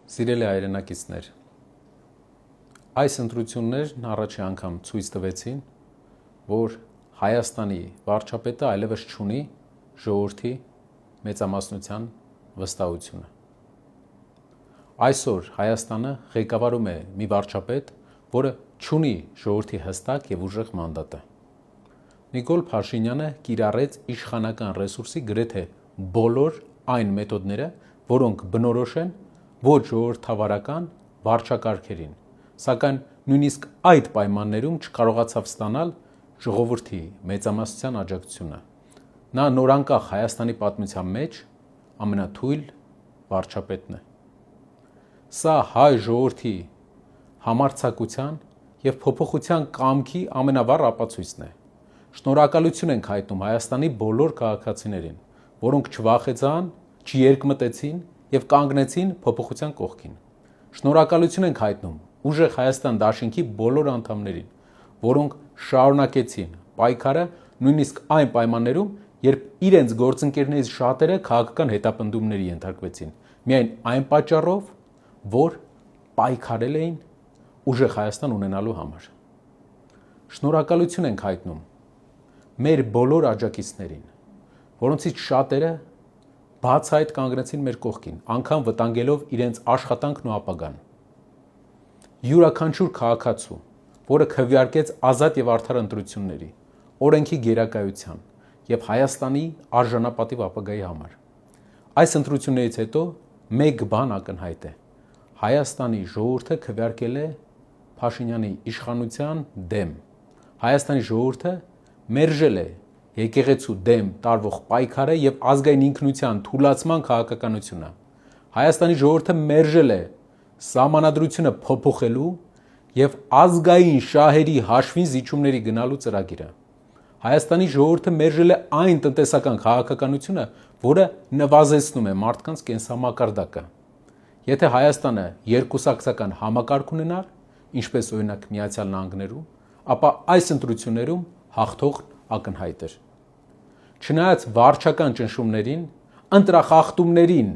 Սիրելի հայրենակիցներ, այս ընտրություններն առաջի անգամ ցույց տվեցին, որ Հայաստանի վարչապետը այլևս չունի ժողովրդի մեծամասնության վստահությունը։ Այսօր Հայաստանը ղեկավարում է մի վարչապետ, որը չունի ժողովրդի հստակ եւ ուժեղ մանդատը։ Նիկոլ Փաշինյանը կիրառեց իշխանական ռեսուրսի գրեթե բոլոր այն մեթոդները, որոնք բնորոշ են ոչ ժողովրդավարական վարչակարգերին, սակայն նույնիսկ այդ պայմաններում չկարողացավ ստանալ ժողովրդի մեծամասնության աջակցությունը։ Նա նորանկախ Հայաստանի պատմության մեջ ամենաթույլ վարչապետն է։ Սա հայ ժողովրդի համարձակության եւ փոփոխության կամքի ամենավառ ապացույցն է։ Շնորհակալություն ենք հայտնում Հայաստանի բոլոր քաղաքացիներին, որոնք չվախեցան, չերկմտեցին եւ կանգնեցին փոփոխության կողքին։ Շնորհակալություն ենք հայտնում ուժեղ Հայաստան դաշինքի բոլոր անդամներին, որոնք շարունակեցին պայքարը նույնիսկ այն պայմաններում, երբ իրենց գործընկերներից շատերը քաղաքական հետապնդումների ենթարկվեցին, միայն այն պատճառով, որ պայքարել էին ուժեղ Հայաստան ունենալու համար։ Շնորհակալություն ենք հայտնում մեր բոլոր աջակիցներին, որոնցից շատերը բացահայտ կանգնեցին մեր կողքին, անգամ վտանգելով իրենց աշխատանքն ու ապագան։ Յուրաքանչյուր քաղաքացու, որը քվեարկեց ազատ եւ արդար ընտրությունների, օրենքի գերակայության եւ Հայաստանի արժանապատիվ ապագայի համար։ Այս ընտրություններից հետո մեկ բան ակնհայտ է. Հայաստանի ժողովուրդը քվեարկել է Փաշինյանի իշխանության դեմ։ Հայաստանի ժողովուրդը մերժել է եկեղեցու դեմ տարվող պայքարը եւ ազգային ինքնության թուլացման քաղաքականությունը։ Հայաստանի ժողովուրդը մերժել է սահմանադրությունը փոփոխելու եւ ազգային շահերի հաշվին զիջումների գնալու ծրագիրը։ Հայաստանի ժողովուրդը մերժել է այն տնտեսական քաղաքականությունը, որը նվազեցնում է մարդկանց կենսամակարդակը։ Եթե Հայաստանը երկուսակցական համակարգ ունենար, ինչպես օրինակ Միացյալ Նահանգներում, ապա այս ընտրություններում հաղթողն ակնհայտ էր։ Չնայած վարչական ճնշումներին, ընտրախախտումներին,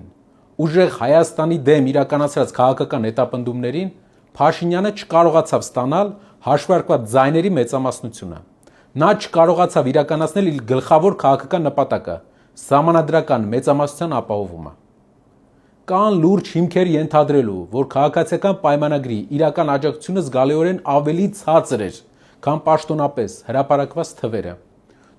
ուժեղ Հայաստանի դեմ իրականացրած քաղաքական հետապնդումներին, Փաշինյանը չկարողացավ ստանալ հաշվարկված ձայների մեծամասնությունը։ Նա չկարողացավ իրականացնել իր գլխավոր քաղաքական նպատակը՝ սահմանադրական մեծամասնության ապահովումը։ Կան լուրջ հիմքեր ենթադրելու, որ քաղաքացիական պայմանագրի իրական աջակցությունը զգալիորեն ավելի ցածր էր, քան պաշտոնապես հրապարակված թվերը։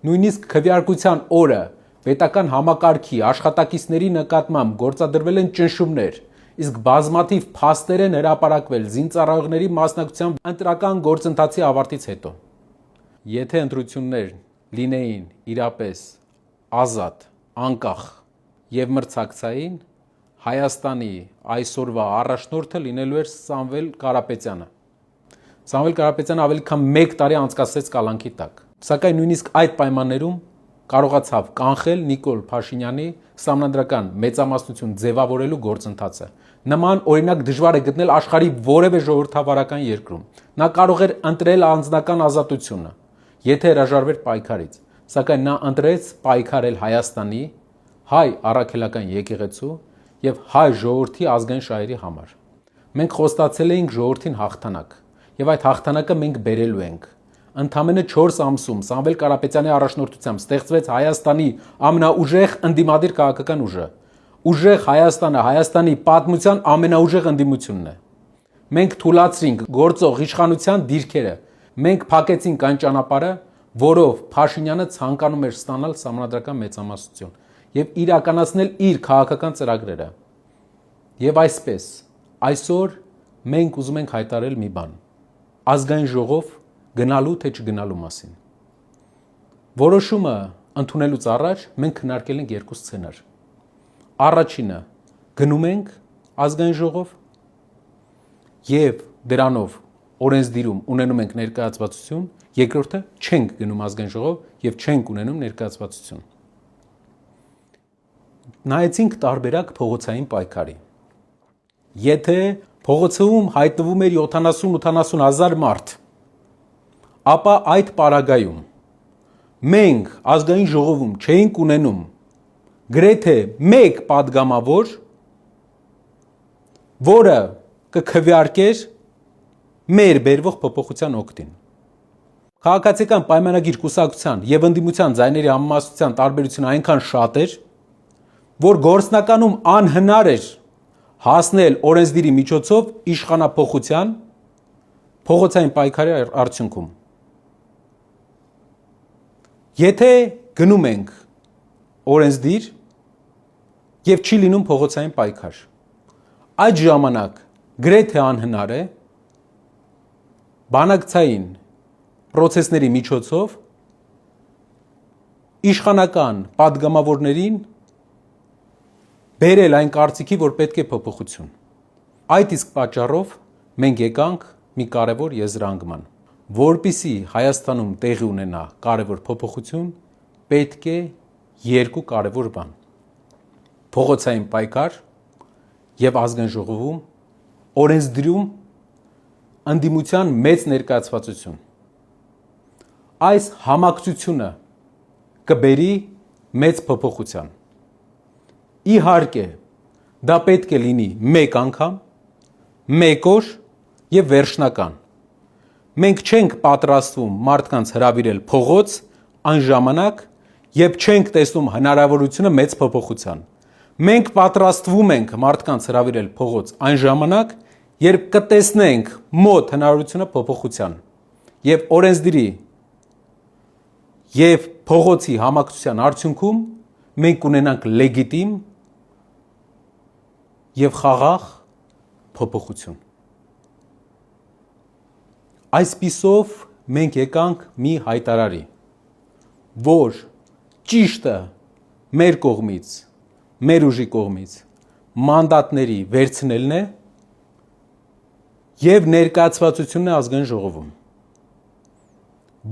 Նույնիսկ քվեարկության օրը պետական համակարգի աշխատակիցների նկատմամբ գործադրվել են ճնշումներ, իսկ բազմաթիվ փաստեր են հրապարակվել զինծառայողների մասնակցությամբ ընտրական գործընթացի ավարտից հետո։ Եթե ընտրություններ լինեին իրապես ազատ, անկախ եւ մրցակցային, Հայաստանի այսօրվա առաջնորդը լինելու էր Սամվել Կարապետյանը։ Սամվել Կարապետյանը ավելի քան 1 տարի անցկացրեց կալանքի տակ, սակայն նույնիսկ այդ պայմաններում կարողացավ կանխել Նիկոլ Փաշինյանի սահմանադրական մեծամասնություն ձևավորելու գործընթացը։ Նման օրինակ դժվար է գտնել աշխարհի որևէ ժողովրդավարական երկրում։ Նա կարող էր ընտրել անձնական ազատությունը, եթե հրաժարվեր պայքարից, սակայն նա ընտրեց պայքարել Հայաստանի, հայ առաքելական եկեղեցու եւ հայ ժողովրդի ազգային շահերի համար։ Մենք խոստացել էինք ժողովրդին հաղթանակ, եւ այդ հաղթանակը մենք բերելու ենք։ Ընդամենը 4 ամսում Սամվել Կարապետյանի առաջնորդությամբ ստեղծվեց Հայաստանի ամենաուժեղ ընդդիմադիր քաղաքական ուժը։ Ուժեղ Հայաստանը Հայաստանի պատմության ամենաուժեղ ընդդիմությունն է։ Մենք թուլացրինք գործող իշխանության դիրքերը։ Մենք փակեցինք այն ճանապարհը, որով Փաշինյանը ցանկանում էր ստանալ սահմանադրական մեծամասնություն եւ իրականացնել իր քաղաքական ծրագրերը։ Եվ այսպես, այսօր մենք ուզում ենք հայտարարել մի բան. ազգային ժողով գնալու թե չգնալու մասին։ Որոշումը ընդունելուց առաջ մենք քննարկել ենք 2 սցենար։ Առաջինը՝ գնում ենք ազգային ժողով եւ դրանով օրենսդիրում ունենում ենք ներկայացվածություն, երկրորդը՝ չենք գնում ազգային ժողով եւ չենք ունենում ներկայացվածություն։ Նայեցինք տարբերակ փողոցային պայքարի։ Եթե փողոցում հայտնվում էր 70-80 հազար մարդ, ապա այդ պարագայում մենք ազգային ժողովում չէինք ունենում գրեթե մեկ падգամավոր, որը կքվեարկեր մեր բերվող փոփոխության օգտին։ Քաղաքացիական պայմանագիր կուսակցության եւ ընդդիմության ձայների համեմատության տարբերությունը այնքան շատ էր, որ գործնականում անհնար էր հասնել օրենսդիրի միջոցով իշխանափոխության փողոցային պայքարի արդյունքում։ Եթե գնում ենք օրենսդիր եւ չի լինում փողոցային պայքար, այդ ժամանակ գրեթե անհնար է բանակցային պրոցեսների միջոցով իշխանական պատգամավորներին բերել այն կարծիքի, որ պետք է փոփոխություն։ Այդ իսկ պատճառով մենք եկանք մի կարևոր եզրանկման, որպեսզի Հայաստանում տեղի ունենա կարևոր փոփոխություն, պետք է երկու կարևոր բան՝ փողոցային պայքար եւ ազգային ժողովում օրենսդրում ընդդիմության մեծ ներկայացվածություն։ Այս համակցությունը կբերի մեծ փոփոխության։ Իհարկե, դա պետք է լինի մեկ անգամ, մեկ օր եւ վերջնական։ Մենք չենք պատրաստվում մարդկանց հրավիրել փողոց այն ժամանակ, երբ չենք տեսնում հնարավորությունը մեծ փոփոխության։ Մենք պատրաստվում ենք մարդկանց հրավիրել փողոց այն ժամանակ, երբ կտեսնենք մոտ հնարավորությունը փոփոխության։ Եվ օրենսդիրի եւ փողոցի համակցության արդյունքում մենք կունենանք լեգիտիմ եւ խաղաղ փոփոխություն։ Այսպիսով մենք եկանք մի հայտարարի, որ ճիշտը մեր կողմից, մեր ուժի կողմից մանդատների վերցնելն է եւ ներկայացվածությունն է ազգային ժողովում,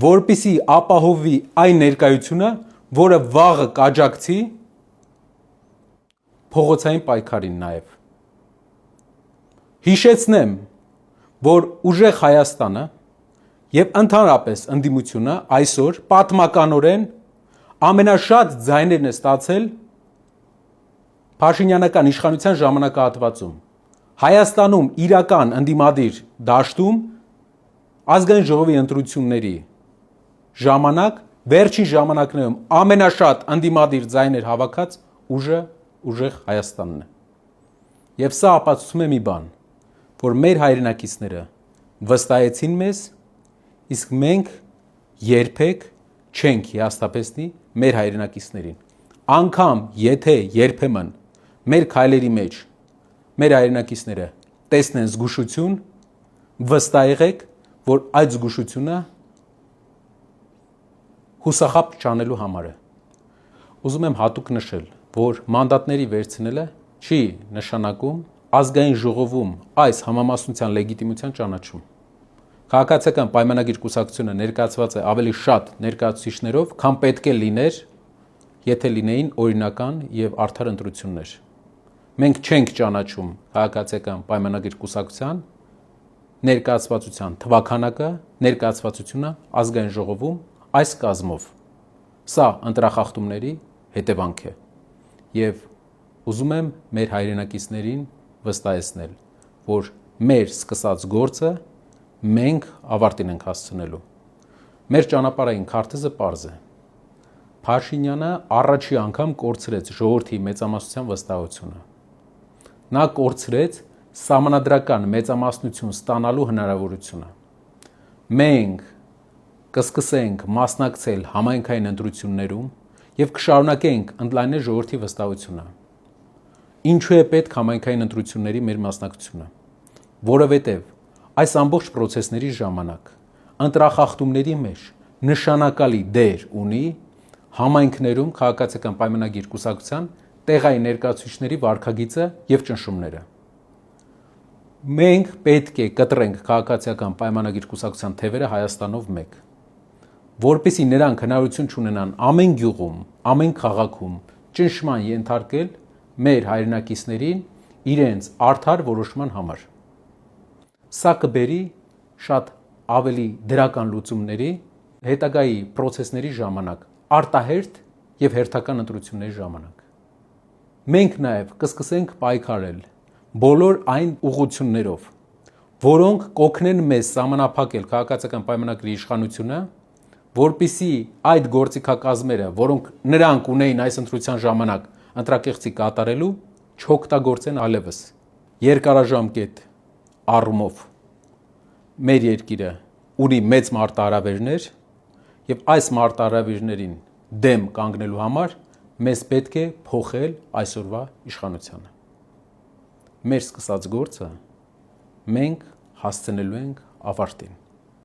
որպեսզի ապահովի այն ներկայությունը, որը վաղը կաջակցի փողոցային պայքարին նաեւ։ Հիշեցնեմ, որ ուժեղ Հայաստանը եւ ընդհանրապես ընդդիմությունը այսօր պատմականորեն ամենաշատ ձայներն է ստացել Փաշինյանական իշխանության ժամանակահատվածում։ Հայաստանում իրական ընդդիմադիր դաշտում ազգային ժողովի ընտրությունների ժամանակ վերջին ժամանակներում ամենաշատ ընդդիմադիր ձայներ հավաքած ուժը ուժեղ Հայաստանն է։ Եվ սա ապացուցում է մի բան, որ մեր հայրենակիցները վստահեցին մեզ, իսկ մենք երբեք չենք հիասթափեցնի մեր հայրենակիցներին։ Անկամ եթե երբեմն մեր քայլերի մեջ մեր հայրենակիցները տեսնեն զգուշություն, վստահ եղեք, որ այդ զգուշությունը հուսախաբ չանելու համար է։ Ուզում եմ հատուկ նշել, որ մանդատների վերցնելը չի նշանակում ազգային ժողովում այս համամասնության լեգիտիմության ճանաչում։ Քաղաքացիական պայմանագիր կուսակցությունը ներկայացված է ավելի շատ ներկայացուցիչներով, քան պետք է լիներ, եթե լինեին օրինական եւ արդար ընտրություններ։ Մենք չենք ճանաչում քաղաքացիական պայմանագիր կուսակցության ներկայացվածության թվաքանակը, ներկայացվածությունը ազգային ժողովում այս կազմով։ Սա ընտրախախտումների հետևանք է։ Եվ ուզում եմ մեր հայրենակիցներին վստահեցնել, որ մեր սկսած գործը մենք ավարտին ենք հասցնելու։ Մեր ճանապարհային քարտեզը պարզ է։ Փաշինյանը առաջի անգամ կորցրեց ժողովրդի մեծամասնության վստահությունը։ Նա կորցրեց սահմանադրական մեծամասնություն ստանալու հնարավորությունը։ Մենք կսկսենք մասնակցել համայնքային ընտրություններում եւ կշարունակենք ընդլայնել ժողովրդի վստահությունը։ Ինչու է պետք համայնքային ընտրությունների մեր մասնակցությունը, որովհետեւ այս ամբողջ process-ների ժամանակ ընտրախախտումների մեջ նշանակալի դեր ունի համայնքներում քաղաքացիական պայմանագիր կուսակցության տեղային ներկայացուցիչների վարքագիծը եւ ճնշումները։ Մենք պետք է կտրենք քաղաքացիական պայմանագիր կուսակցության թևերը Հայաստանով մեկ, որպեսզի նրանք հնարավորություն չունենան ամեն գյուղում, ամեն քաղաքում ճնշման ենթարկել մեր հայրենակիցներին իրենց արդար որոշման համար։ Սա կբերի շատ ավելի դրական լուծումների հետագայի process-ների ժամանակ, արտահերթ եւ հերթական ընտրությունների ժամանակ։ Մենք նաեւ կսկսենք պայքարել բոլոր այն ուղղություններով, որոնք կօգնեն մեզ սահմանափակել քաղաքացիական պայմանագրի իշխանությունը, որպիսի այդ գործիքակազմերը, որոնք նրանք ունեին այս ընտրության ժամանակ ընտրակեղծի կատարելու, չօգտագործեն այլևս։ Երկարաժամկետ առումով մեր երկիրը ունի մեծ մարտահրավերներ, եւ այս մարտահրավերներին դեմ կանգնելու համար մեզ պետք է փոխել այսօրվա իշխանությունը։ Մեր սկսած գործը մենք հասցնելու ենք ավարտին։